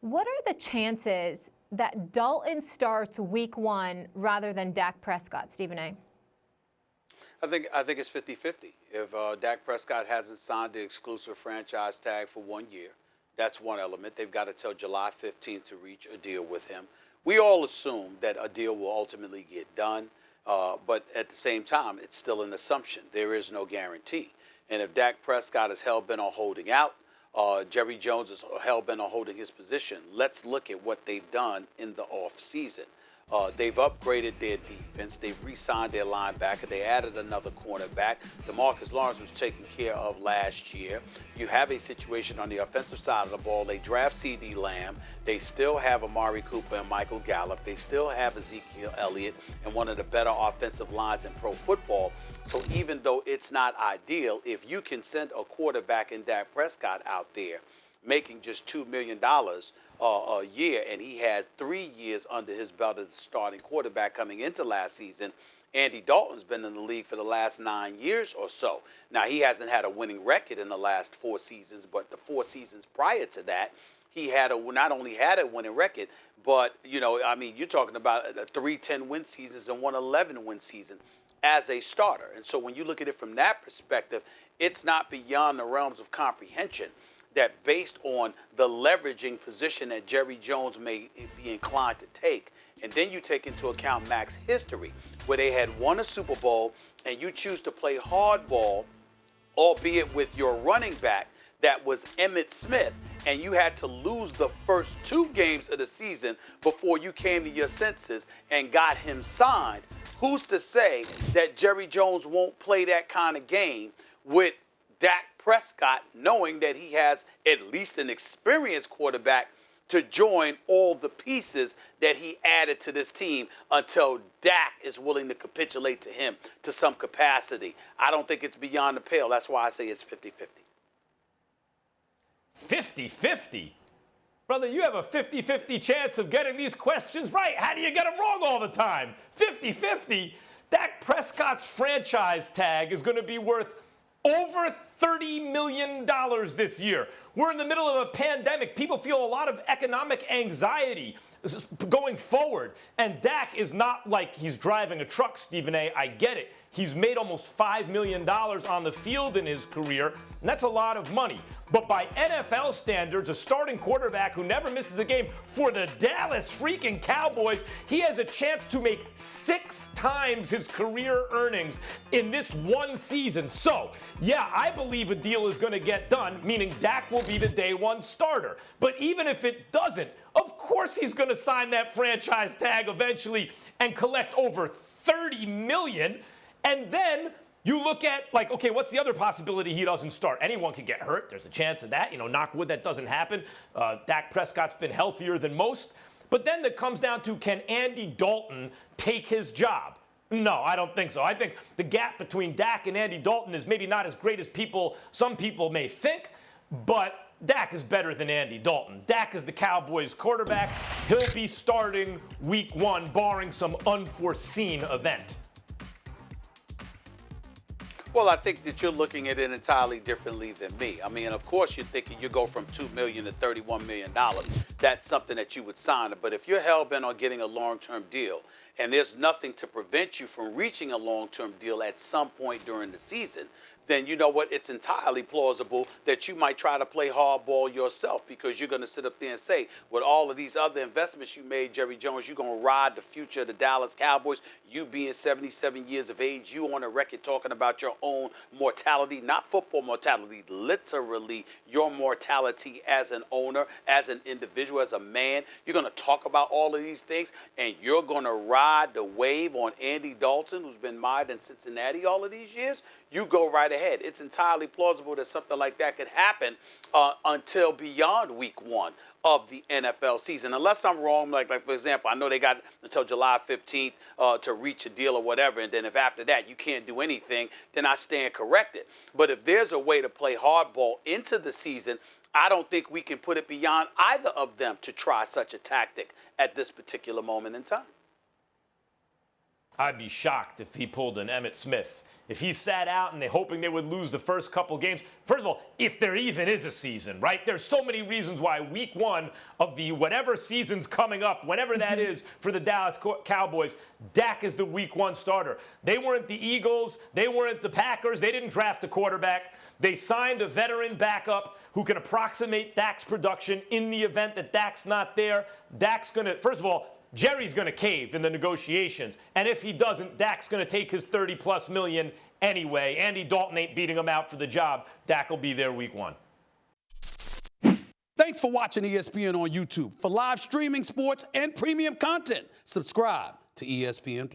What are the chances that Dalton starts week 1 rather than Dak Prescott, Stephen A.? I think it's 50-50. If Dak Prescott hasn't signed the exclusive franchise tag for 1 year, that's one element. They've got until July 15th to reach a deal with him. We all assume that a deal will ultimately get done, but at the same time, it's still an assumption. There is no guarantee. And if Dak Prescott is hell-bent on holding out, Jerry Jones is hell-bent on holding his position, let's look at what they've done in the offseason. They've upgraded their defense. They've re-signed their linebacker. They added another cornerback. DeMarcus Lawrence was taken care of last year. You have a situation on the offensive side of the ball. They draft C.D. Lamb. They still have Amari Cooper and Michael Gallup. They still have Ezekiel Elliott and one of the better offensive lines in pro football. So even though it's not ideal, if you can send a quarterback in Dak Prescott out there making just $2 million a year, and he had 3 years under his belt as a starting quarterback coming into last season. Andy Dalton's been in the league for the last 9 years or so. Now, he hasn't had a winning record in the last 4 seasons, but the 4 seasons prior to that, he had not only had a winning record, but, you're talking about 3 10-win seasons and 1 11-win season as a starter. And so when you look at it from that perspective, it's not beyond the realms of comprehension that based on the leveraging position that Jerry Jones may be inclined to take, and then you take into account Mac's history, where they had won a Super Bowl, and you choose to play hardball, albeit with your running back that was Emmitt Smith, and you had to lose the first 2 games of the season before you came to your senses and got him signed. Who's to say that Jerry Jones won't play that kind of game with Dak Prescott, knowing that he has at least an experienced quarterback to join all the pieces that he added to this team until Dak is willing to capitulate to him to some capacity? I don't think it's beyond the pale. That's why I say it's 50-50. 50-50? Brother, you have a 50-50 chance of getting these questions right. How do you get them wrong all the time? 50-50? Dak Prescott's franchise tag is going to be worth over $30 million this year. We're in the middle of a pandemic. People feel a lot of economic anxiety going forward. And Dak is not like he's driving a truck, Stephen A. I get it. He's made almost $5 million on the field in his career, and that's a lot of money. But by NFL standards, a starting quarterback who never misses a game for the Dallas freaking Cowboys, he has a chance to make 6 times his career earnings in this one season. So, yeah, I believe a deal is going to get done, meaning Dak will be the day 1 starter. But even if it doesn't, of course he's going to sign that franchise tag eventually and collect over $30 million. And then you look at, okay, what's the other possibility he doesn't start? Anyone can get hurt. There's a chance of that. Knock wood, that doesn't happen. Dak Prescott's been healthier than most. But then it comes down to, can Andy Dalton take his job? No, I don't think so. I think the gap between Dak and Andy Dalton is maybe not as great as some people may think, but Dak is better than Andy Dalton. Dak is the Cowboys quarterback. He'll be starting week 1, barring some unforeseen event. Well, I think that you're looking at it entirely differently than me. I mean, of course, you're thinking you go from $2 million to $31 million. That's something that you would sign. But if you're hell-bent on getting a long-term deal, and there's nothing to prevent you from reaching a long-term deal at some point during the season, then you know what? It's entirely plausible that you might try to play hardball yourself, because you're going to sit up there and say, with all of these other investments you made, Jerry Jones, you're going to ride the future of the Dallas Cowboys. You being 77 years of age, you on a record talking about your own mortality, not football mortality, literally your mortality as an owner, as an individual, as a man. You're going to talk about all of these things, and you're going to ride the wave on Andy Dalton, who's been mired in Cincinnati all of these years. You go right ahead. It's entirely plausible that something like that could happen until beyond week 1 of the NFL season. Unless I'm wrong, like for example, I know they got until July 15th to reach a deal or whatever, and then if after that you can't do anything, then I stand corrected. But if there's a way to play hardball into the season, I don't think we can put it beyond either of them to try such a tactic at this particular moment in time. I'd be shocked if he pulled an Emmitt Smith if he sat out and they're hoping they would lose the first couple games, first of all, if there even is a season, right? There's so many reasons why week one of the whatever season's coming up, whenever that is for the Dallas Cowboys, Dak is the week one starter. They weren't the Eagles. They weren't the Packers. They didn't draft a quarterback. They signed a veteran backup who can approximate Dak's production in the event that Dak's not there. Dak's going to, first of all, Jerry's going to cave in the negotiations. And if he doesn't, Dak's going to take his $30+ million anyway. Andy Dalton ain't beating him out for the job. Dak will be there week one. Thanks for watching ESPN on YouTube. For live streaming, sports, and premium content, subscribe to ESPN+.